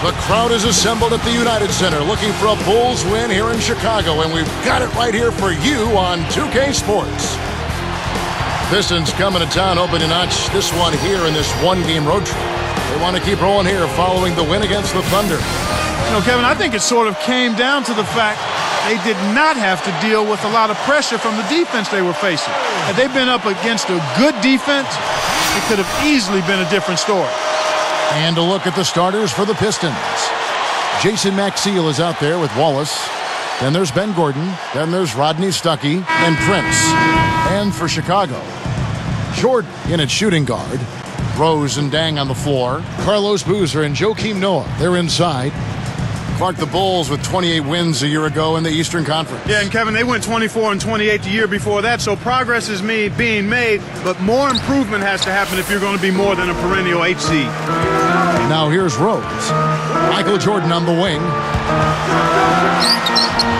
The crowd is assembled at the United Center looking for a Bulls win here in Chicago, and we've got it right here for you on 2K Sports. Pistons coming to town hoping to notch this one here in this one-game road trip. They want to keep rolling here following the win against the Thunder. You know, Kevin, I think it sort of came down to the fact they did not have to deal with a lot of pressure from the defense they were facing. Had they been up against a good defense, it could have easily been a different story. And a look at the starters for the Pistons. Jason Maxiell is out there with Wallace. Then there's Ben Gordon. Then there's Rodney Stuckey and Prince. And for Chicago, Jordan in at shooting guard. Rose and Dang on the floor. Carlos Boozer and Joakim Noah, they're inside. Clark, the Bulls with 28 wins a year ago in the Eastern Conference. Yeah, and Kevin, they went 24-28 the year before that, so progress is being made, but more improvement has to happen if you're going to be more than a perennial 8 seed. Now here's Rose. Michael Jordan on the wing.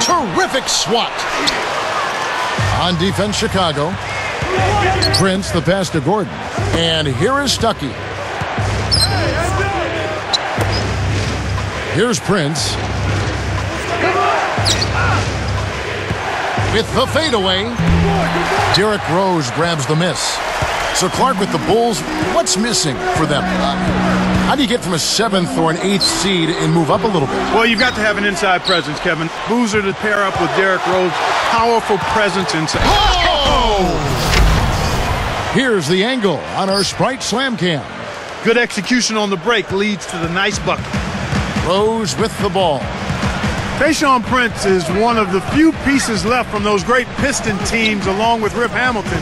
Terrific swat. On defense, Chicago. Prince, the pass to Gordon. And here is Stuckey. Here's Prince. With the fadeaway. Derrick Rose grabs the miss. So Clark, with the Bulls, what's missing for them? How do you get from a 7th or an 8th seed and move up a little bit? Well, you've got to have an inside presence, Kevin. Boozer to pair up with Derrick Rose. Powerful presence inside. Oh! Here's the angle on our Sprite Slam Cam. Good execution on the break leads to the nice bucket. Rose with the ball. Tayshaun Prince is one of the few pieces left from those great Piston teams along with Rip Hamilton.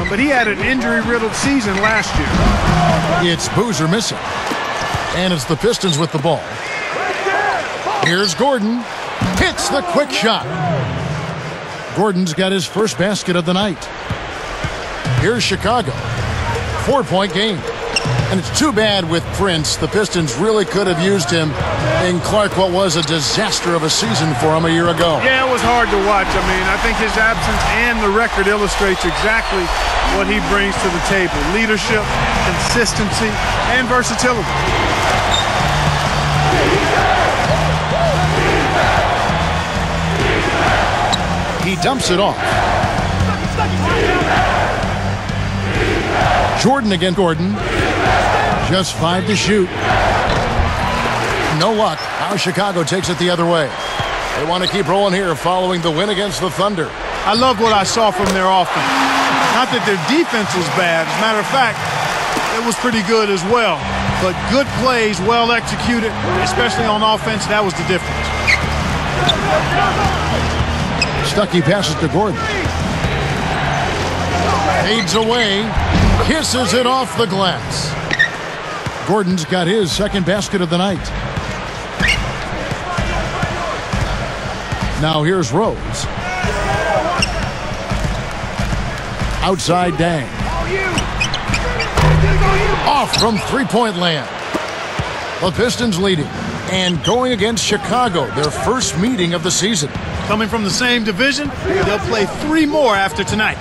But he had an injury-riddled season last year. It's Boozer missing. And it's the Pistons with the ball. Here's Gordon. Hits the quick shot. Gordon's got his first basket of the night. Here's Chicago. 4-point game. And it's too bad with Prince. The Pistons really could have used him in Clark, what was a disaster of a season for him a year ago. Yeah, it was hard to watch. I mean, I think his absence and the record illustrates exactly what he brings to the table. Leadership, consistency, and versatility. He dumps it off. Jordan against Gordon. Just 5 to shoot. No luck. Now Chicago takes it the other way. They want to keep rolling here following the win against the Thunder. I love what I saw from their offense. Not that their defense was bad. As a matter of fact, it was pretty good as well. But good plays, well executed, especially on offense, that was the difference. Stuckey passes to Gordon. Fades away. Kisses it off the glass. Gordon's got his second basket of the night. Now here's Rose. Outside Dang. Off from three-point land. The Pistons leading and going against Chicago, their first meeting of the season. Coming from the same division, they'll play 3 more after tonight.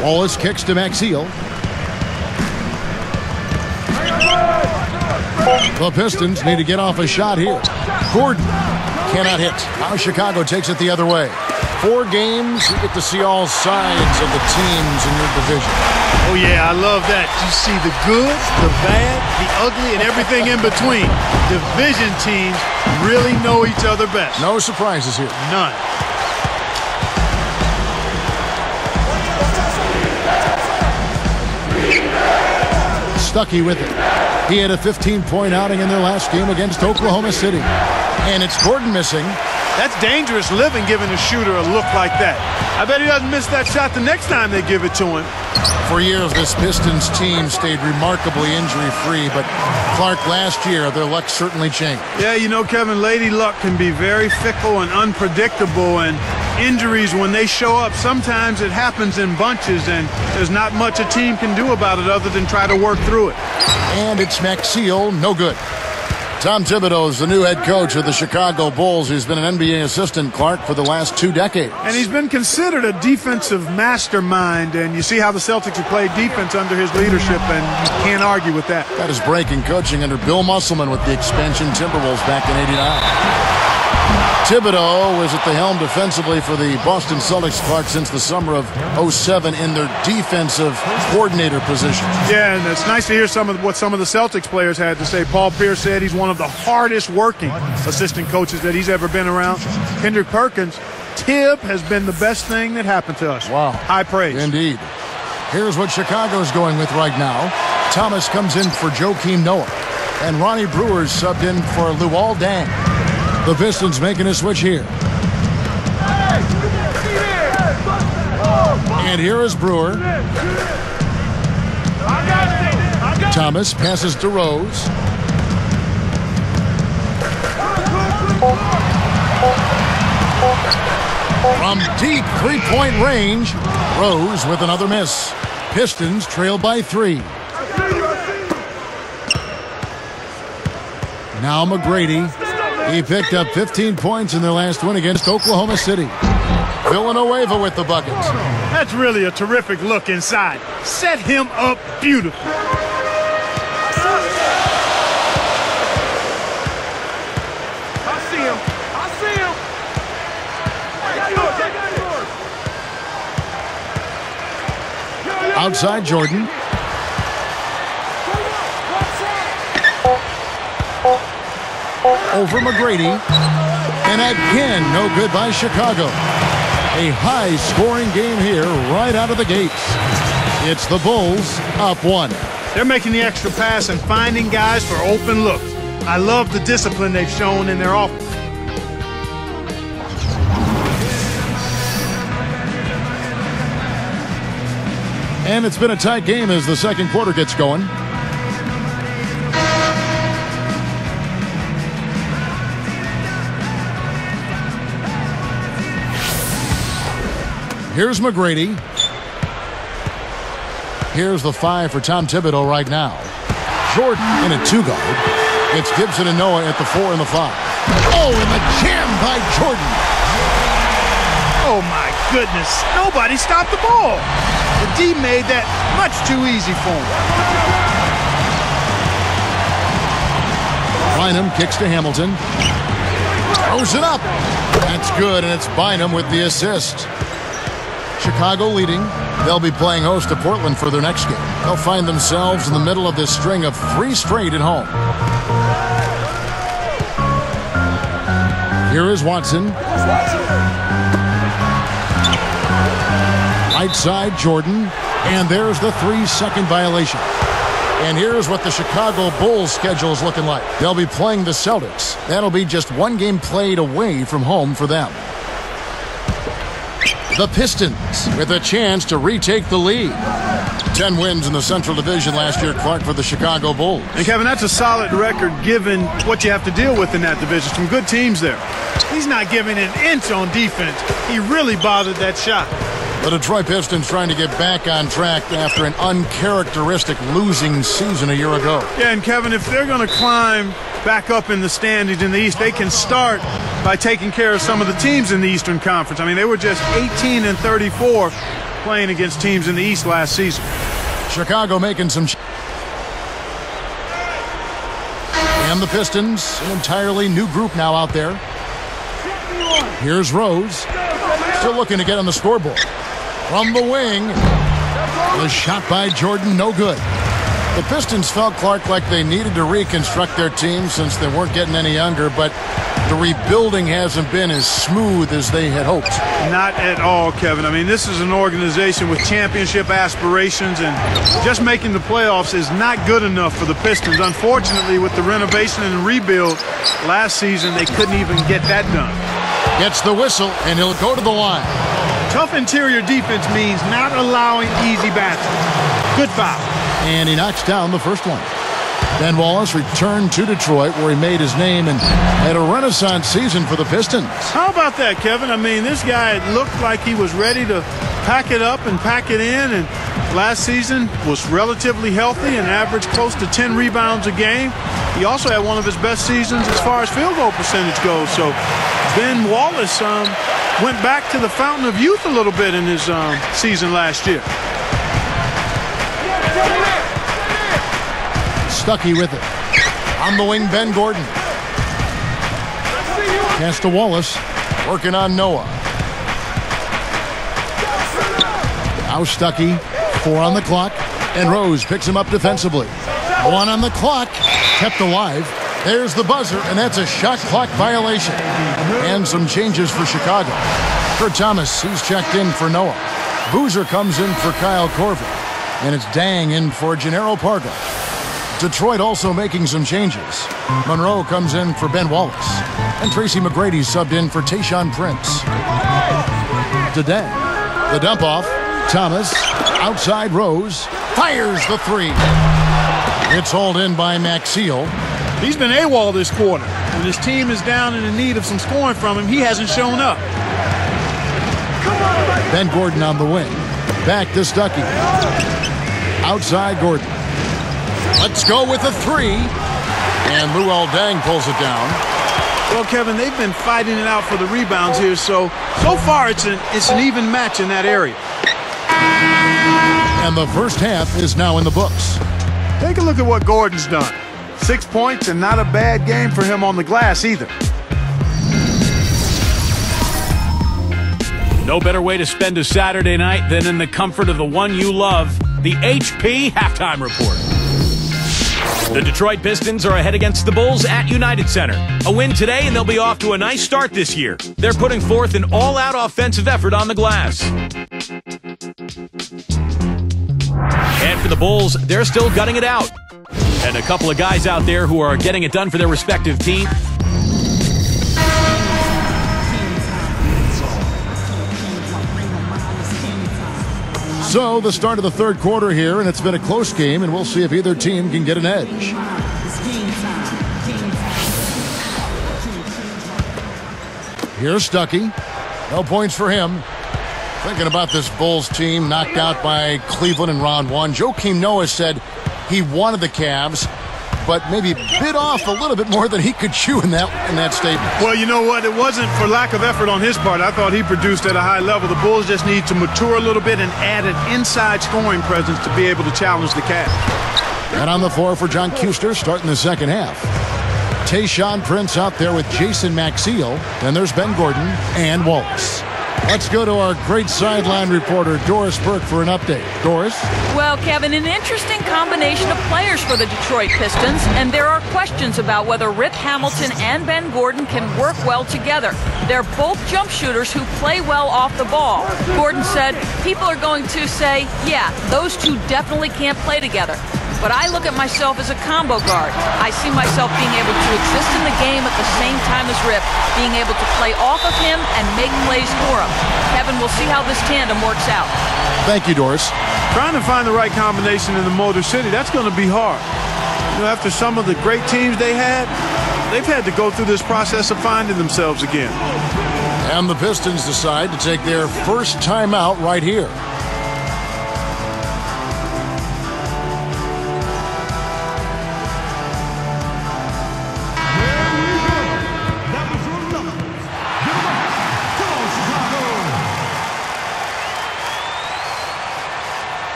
Wallace kicks to Maxiell. The Pistons need to get off a shot here. Gordon cannot hit. Now Chicago takes it the other way. 4 games, you get to see all sides of the teams in your division. Oh, yeah, I love that. You see the good, the bad, the ugly, and everything in between. Division teams really know each other best. No surprises here. None. Stuckey with it. He had a 15-point outing in their last game against Oklahoma City. And it's Gordon missing. That's dangerous living, giving a shooter a look like that. I bet he doesn't miss that shot the next time they give it to him. For years, this Pistons team stayed remarkably injury-free, but Clark, last year, their luck certainly changed. Yeah, you know, Kevin, Lady Luck can be very fickle and unpredictable, and injuries, when they show up, sometimes it happens in bunches, and there's not much a team can do about it other than try to work through it. And it's Maxiell, no good. Tom Thibodeau is the new head coach of the Chicago Bulls. He's been an NBA assistant, Clark, for the last 2 decades. And he's been considered a defensive mastermind, and you see how the Celtics have played defense under his leadership, and you can't argue with that. Got his break in coaching under Bill Musselman with the expansion Timberwolves back in '89. Thibodeau was at the helm defensively for the Boston Celtics, Clark, since the summer of '07 in their defensive coordinator position. Yeah, and it's nice to hear what some of the Celtics players had to say. Paul Pierce said he's one of the hardest working assistant coaches that he's ever been around. Kendrick Perkins, Tib has been the best thing that happened to us. Wow. High praise. Indeed. Here's what Chicago's going with right now. Thomas comes in for Joakim Noah, and Ronnie Brewer's subbed in for Luol Deng. The Pistons making a switch here. And here is Brewer. Thomas passes to Rose. From deep three-point range, Rose with another miss. Pistons trail by 3. Now McGrady. He picked up 15 points in their last win against Oklahoma City. Villanueva with the buckets. That's really a terrific look inside. Set him up beautifully. I see him. I see him. Outside Jordan. Over McGrady. And again, no good by Chicago. A high-scoring game here right out of the gates. It's the Bulls up 1. They're making the extra pass and finding guys for open looks. I love the discipline they've shown in their offense. And it's been a tight game as the second quarter gets going. Here's McGrady. Here's the 5 for Tom Thibodeau right now. Jordan in a 2-guard. It's Gibson and Noah at the 4 and the 5. Oh, and the jam by Jordan. Oh, my goodness. Nobody stopped the ball. The D made that much too easy for him. Bynum kicks to Hamilton. Throws it up. That's good, and it's Bynum with the assist. Chicago leading. They'll be playing host to Portland for their next game. They'll find themselves in the middle of this string of 3 straight at home. Here is Watson. Right side, Jordan. And there's the 3-second violation. And here's what the Chicago Bulls schedule is looking like. They'll be playing the Celtics. That'll be just 1 game played away from home for them. The Pistons with a chance to retake the lead. 10 wins in the Central Division last year, Clark, for the Chicago Bulls. And Kevin, that's a solid record given what you have to deal with in that division. Some good teams there. He's not giving an inch on defense. He really bothered that shot. The Detroit Pistons trying to get back on track after an uncharacteristic losing season a year ago. Yeah, and Kevin, if they're going to climb back up in the standings in the East, they can start by taking care of some of the teams in the Eastern Conference. I mean, they were just 18-34 playing against teams in the East last season. Chicago making some... And the Pistons, an entirely new group now out there. Here's Rose. Still looking to get on the scoreboard. From the wing. The shot by Jordan, no good. The Pistons felt, Clark, like they needed to reconstruct their team since they weren't getting any younger, but the rebuilding hasn't been as smooth as they had hoped. Not at all, Kevin. I mean, this is an organization with championship aspirations, and just making the playoffs is not good enough for the Pistons. Unfortunately, with the renovation and rebuild last season, they couldn't even get that done. Gets the whistle, and he'll go to the line. Tough interior defense means not allowing easy baskets. Good foul. And he knocks down the first one. Ben Wallace returned to Detroit, where he made his name and had a renaissance season for the Pistons. How about that, Kevin? I mean, this guy looked like he was ready to pack it up and pack it in, and Last season was relatively healthy and averaged close to 10 rebounds a game. He also had one of his best seasons as far as field goal percentage goes. So Ben Wallace went back to the fountain of youth a little bit in his season last year. Stuckey with it. On the wing, Ben Gordon. Pass to Wallace. Working on Noah. Now Stuckey. 4 on the clock. And Rose picks him up defensively. 1 on the clock. Kept alive. There's the buzzer, and that's a shot clock violation. And some changes for Chicago. Kurt Thomas, he's checked in for Noah. Boozer comes in for Kyle Korver. And it's Dang in for Gennaro Parga. Detroit also making some changes. Monroe comes in for Ben Wallace. And Tracy McGrady subbed in for Tayshaun Prince. To Dang. The dump off. Thomas. Outside Rose. Fires the 3. It's hauled in by Maxiell. He's been AWOL this quarter. When his team is down and in need of some scoring from him, he hasn't shown up. Ben Gordon on the wing. Back to Stuckey. Outside Gordon. Let's go with a 3. And Luol Deng pulls it down. Well, Kevin, they've been fighting it out for the rebounds here, so far it's an even match in that area. And the first half is now in the books. Take a look at what Gordon's done. 6 points and not a bad game for him on the glass either. No better way to spend a Saturday night than in the comfort of the one you love, the HP Halftime Report. The Detroit Pistons are ahead against the Bulls at United Center. A win today and they'll be off to a nice start this year. They're putting forth an all-out offensive effort on the glass. And for the Bulls, they're still gutting it out. And a couple of guys out there who are getting it done for their respective team. So the start of the third quarter here, and it's been a close game, and we'll see if either team can get an edge. Here's Stuckey. No points for him. Thinking about this Bulls team knocked out by Cleveland in round 1. Joakim Noah said he wanted the Cavs, but maybe bit off a little bit more than he could chew in that statement. Well, you know what? It wasn't for lack of effort on his part. I thought he produced at a high level. The Bulls just need to mature a little bit and add an inside scoring presence to be able to challenge the Cavs. And on the floor for John Kuester starting the second half. Tayshaun Prince out there with Jason Maxiell. Then there's Ben Gordon and Wallace. Let's go to our great sideline reporter, Doris Burke, for an update. Doris? Well, Kevin, an interesting combination of players for the Detroit Pistons, and there are questions about whether Rip Hamilton and Ben Gordon can work well together. They're both jump shooters who play well off the ball. Gordon said, people are going to say, yeah, those two definitely can't play together. But I look at myself as a combo guard. I see myself being able to exist in the game at the same time as Rip, being able to play off of him and make plays for him. Kevin, we'll see how this tandem works out. Thank you, Doris. Trying to find the right combination in the Motor City, that's going to be hard. You know, after some of the great teams they've had to go through this process of finding themselves again. And the Pistons decide to take their first timeout right here.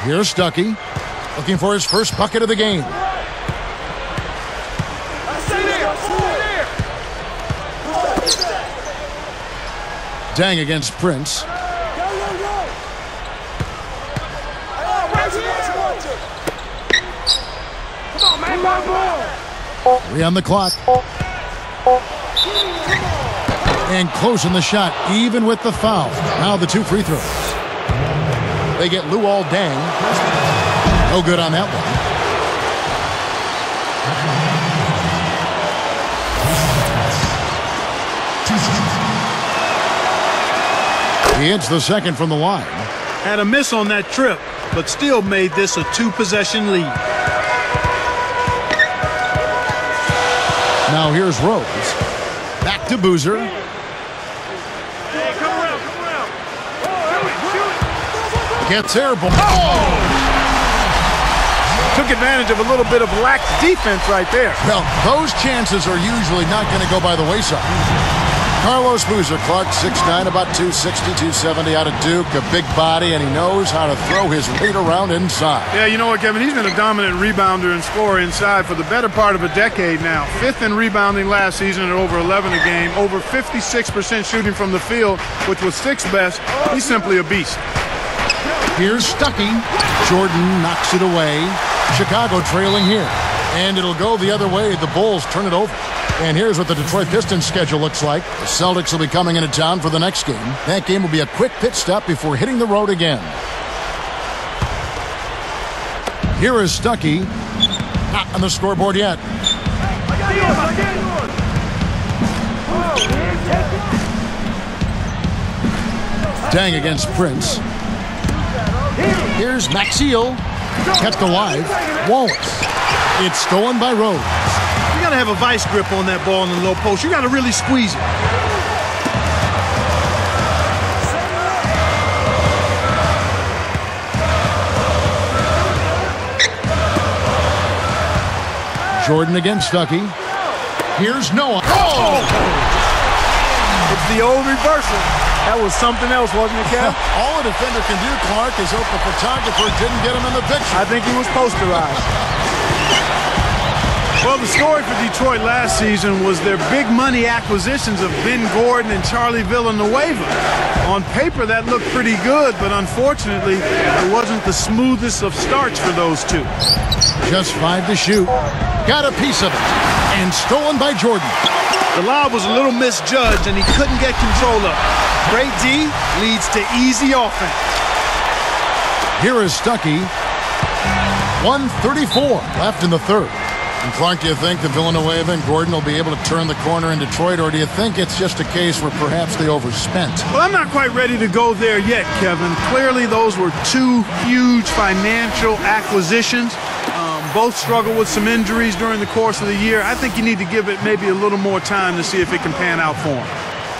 Here's Stuckey, looking for his first bucket of the game. Dang against Prince. Three on the clock. And closing the shot, even with the foul. Now the 2 free throws. They get Luol Deng. No good on that one. He hits the second from the line. Had a miss on that trip, but still made this a 2-possession lead. Now here's Rose. Back to Boozer. Gets airborne. Took advantage of a little bit of lax defense right there. Well, those chances are usually not going to go by the wayside. Carlos Boozer, Clark, 6'9", about 260, 270 out of Duke. A big body, and he knows how to throw his weight around inside. Yeah, you know what, Kevin? He's been a dominant rebounder and scorer inside for the better part of a decade now. 5th in rebounding last season at over 11 a game. Over 56% shooting from the field, which was 6th best. He's simply a beast. Here's Stuckey. Jordan knocks it away. Chicago trailing here. And it'll go the other way. The Bulls turn it over. And here's what the Detroit Pistons schedule looks like. The Celtics will be coming into town for the next game. That game will be a quick pit stop before hitting the road again. Here is Stuckey. Not on the scoreboard yet. Dang against Prince. Here's Maxiel. Kept alive. Wallace. It's stolen by Rose. You got to have a vice grip on that ball in the low post. You got to really squeeze it. Jordan against Stuckey. Here's Noah. Oh! It's the old reversal. That was something else, wasn't it, Kev? All a defender can do, Clark, is hope the photographer didn't get him in the picture. I think he was posterized. Well, the story for Detroit last season was their big money acquisitions of Ben Gordon and Charlie Villanueva. On paper, that looked pretty good, but unfortunately, it wasn't the smoothest of starts for those two. Just 5 to shoot. Got a piece of it. And stolen by Jordan. The lob was a little misjudged, and he couldn't get control of it. Great D leads to easy offense. Here is Stuckey. 1:34 left in the third. And Clark, do you think that Villanueva and Gordon will be able to turn the corner in Detroit, or do you think it's just a case where perhaps they overspent? Well, I'm not quite ready to go there yet, Kevin. Clearly, those were two huge financial acquisitions. Both struggled with some injuries during the course of the year. I think you need to give it maybe a little more time to see if it can pan out for him.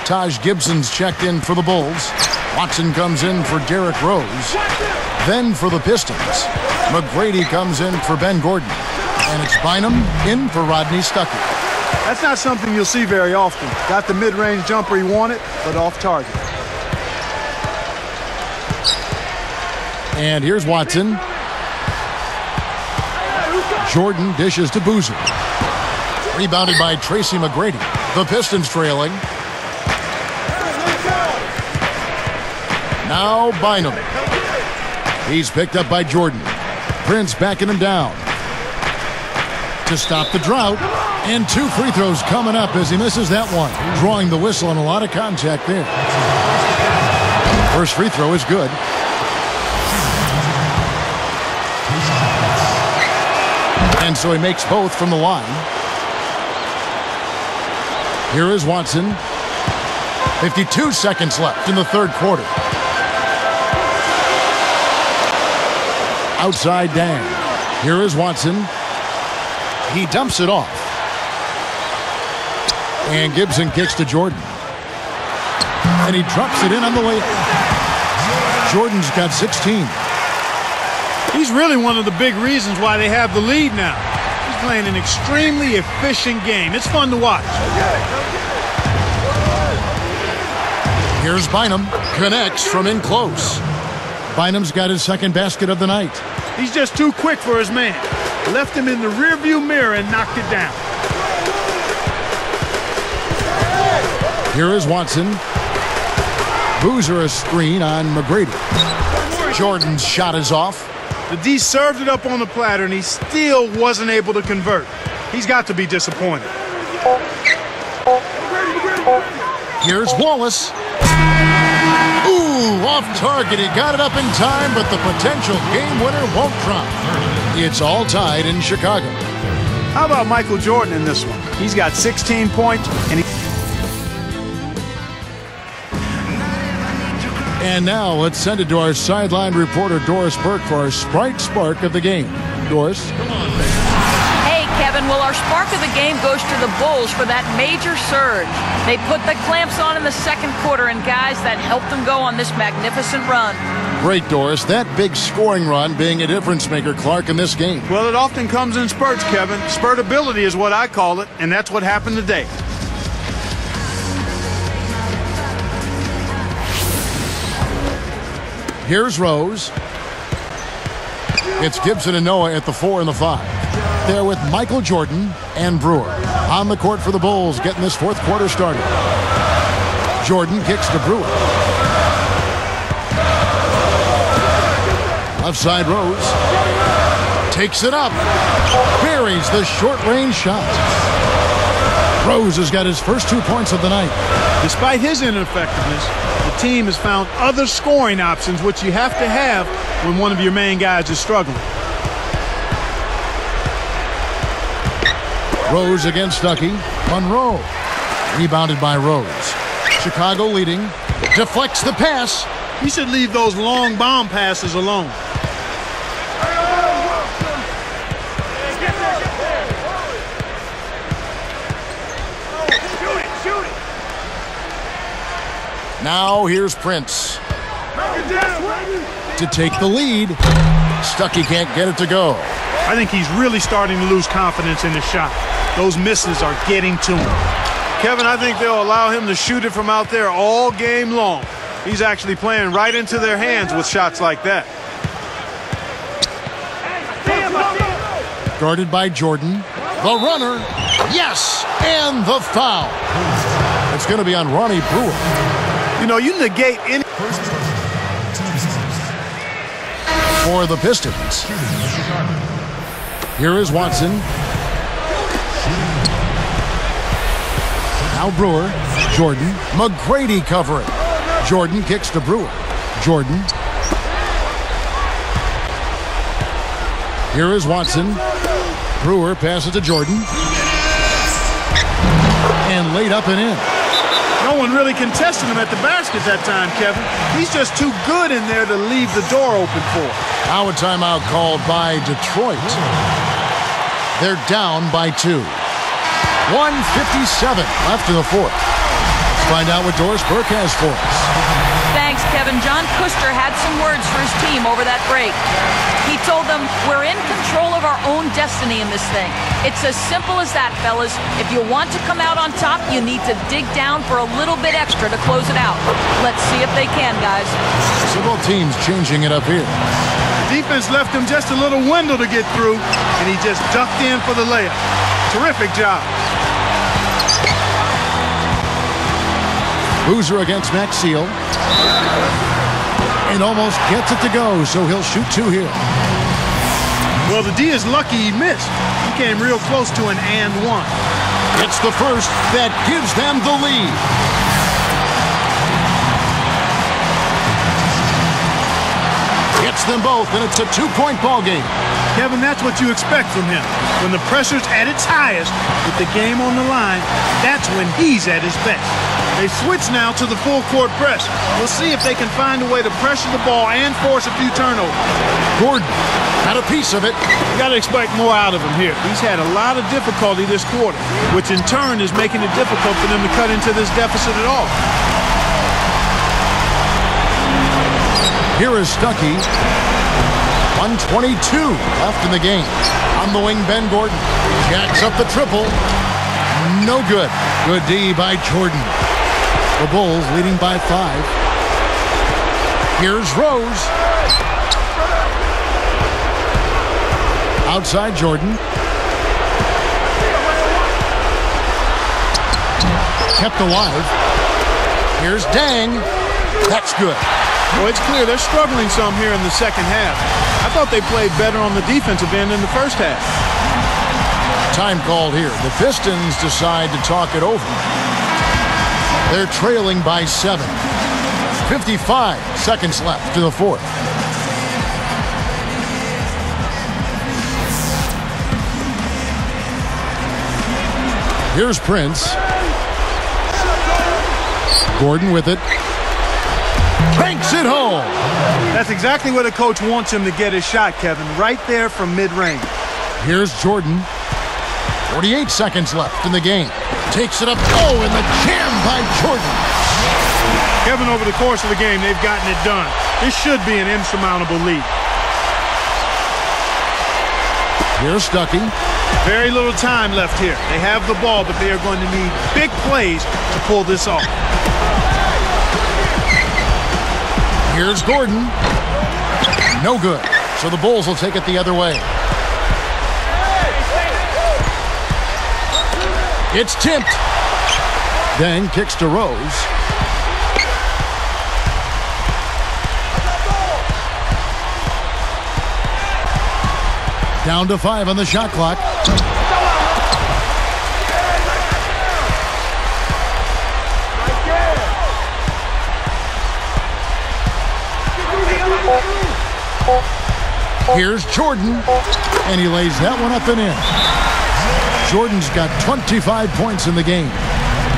Taj Gibson's checked in for the Bulls. Watson comes in for Derrick Rose. Then for the Pistons, McGrady comes in for Ben Gordon. And it's Bynum in for Rodney Stuckey. That's not something you'll see very often. Got the mid-range jumper he wanted, but off target. And here's Watson. Jordan dishes to Boozer. Rebounded by Tracy McGrady. The Pistons trailing. Now Bynum. He's picked up by Jordan. Prince backing him down. To stop the drought. And 2 free throws coming up as he misses that one. Drawing the whistle and a lot of contact there. First free throw is good. And so he makes both from the line. Here is Watson. 52 seconds left in the third quarter. Outside Dan. Here is Watson. He dumps it off. And Gibson kicks to Jordan. And he drops it in on the layup. Jordan's got 16. He's really one of the big reasons why they have the lead now. He's playing an extremely efficient game. It's fun to watch. Here's Bynum. Connects from in close. Bynum's got his second basket of the night. He's just too quick for his man. Left him in the rearview mirror and knocked it down. Here is Watson. Boozer a screen on McGrady. Jordan's shot is off. The D served it up on the platter, and he still wasn't able to convert. He's got to be disappointed. Here's Wallace. Ooh, off target. He got it up in time, but the potential game winner won't drop. It's all tied in Chicago. How about Michael Jordan in this one? He's got 16 points, and And now let's send it to our sideline reporter, Doris Burke, for our Sprite Spark of the game. Doris? Hey, Kevin. Well, our spark of the game goes to the Bulls for that major surge. They put the clamps on in the second quarter, and guys, that helped them go on this magnificent run. Great, Doris. That big scoring run being a difference maker, Clark, in this game. Well, it often comes in spurts, Kevin. Spurtability is what I call it, and that's what happened today. Here's Rose. It's Gibson and Noah at the 4 and the 5. There with Michael Jordan and Brewer. On the court for the Bulls, getting this fourth quarter started. Jordan kicks to Brewer. Left side Rose. Takes it up. Buries the short-range shot. Rose has got his first 2 points of the night. Despite his ineffectiveness, the team has found other scoring options, which you have to have when one of your main guys is struggling. Rose against Stuckey. Monroe. Rebounded by Rose. Chicago leading. Deflects the pass. He should leave those long bomb passes alone. Now here's Prince to take the lead. Stuckey can't get it to go. I think he's really starting to lose confidence in his shot. Those misses are getting to him. Kevin, I think they'll allow him to shoot it from out there all game long. He's actually playing right into their hands with shots like that. Guarded by Jordan. The runner. Yes! And the foul. It's going to be on Ronnie Brewer. You know, you negate any... For the Pistons. Here is Watson. Now Brewer. Jordan. McGrady covering. Jordan kicks to Brewer. Jordan. Here is Watson. Brewer passes to Jordan. And laid up and in. No one really contested him at the basket that time, Kevin. He's just too good in there to leave the door open for. Now a timeout called by Detroit. They're down by 2. 1:57 left in the fourth. Let's find out what Doris Burke has for us. Thanks, Kevin. John Kuster had some words for his team over that break. He told them, we're in control of our own destiny in this thing. It's as simple as that, fellas. If you want to come out on top, you need to dig down for a little bit extra to close it out. Let's see if they can, guys. So both teams changing it up here. The defense left him just a little window to get through, and he just ducked in for the layup. Terrific job. Boozer against Max Seal. And almost gets it to go, so he'll shoot 2 here. Well, the D is lucky he missed. He came real close to an and 1. It's the first that gives them the lead. Hits them both, and it's a 2-point ball game. Kevin, that's what you expect from him. When the pressure's at its highest, with the game on the line, that's when he's at his best. They switch now to the full-court press. We'll see if they can find a way to pressure the ball and force a few turnovers. Gordon had a piece of it. You got to expect more out of him here. He's had a lot of difficulty this quarter, which in turn is making it difficult for them to cut into this deficit at all. Here is Stuckey. 1:22 left in the game. On the wing, Ben Gordon. Jacks up the triple. No good. Good D by Jordan. The Bulls leading by 5. Here's Rose. Outside Jordan. Kept alive. Here's Dang. That's good. Well, it's clear they're struggling some here in the second half. I thought they played better on the defensive end in the first half. Time called here. The Pistons decide to talk it over. They're trailing by 7. 55 seconds left to the fourth. Here's Prince. Gordon with it. Banks it home. That's exactly where the coach wants him to get his shot, Kevin. Right there from mid-range. Here's Jordan. 48 seconds left in the game. Takes it up. Oh, and the jam by Jordan. Kevin, over the course of the game, they've gotten it done. This should be an insurmountable lead. Here's Stuckey. Very little time left here. They have the ball, but they are going to need big plays to pull this off. Here's Gordon. No good. So the Bulls will take it the other way. It's tipped. Deng kicks to Rose. Down to 5 on the shot clock. Here's Jordan, and he lays that one up and in. Jordan's got 25 points in the game.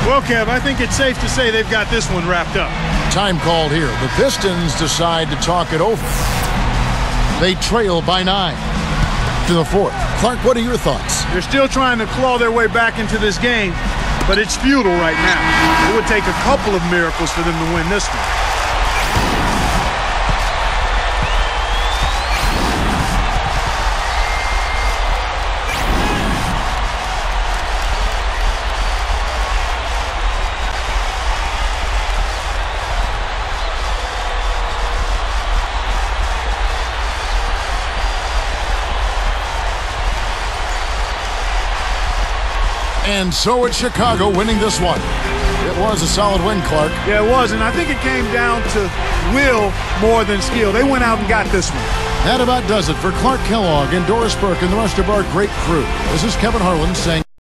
Well, Kev, I think it's safe to say they've got this one wrapped up. Time called here. The Pistons decide to talk it over. They trail by 9 to the 4th. Clark, what are your thoughts? They're still trying to claw their way back into this game, but it's futile right now. It would take a couple of miracles for them to win this one. And so it's Chicago winning this one. It was a solid win, Clark. Yeah, it was, and I think it came down to will more than skill. They went out and got this one. That about does it for Clark Kellogg and Doris Burke and the rest of our great crew. This is Kevin Harlan saying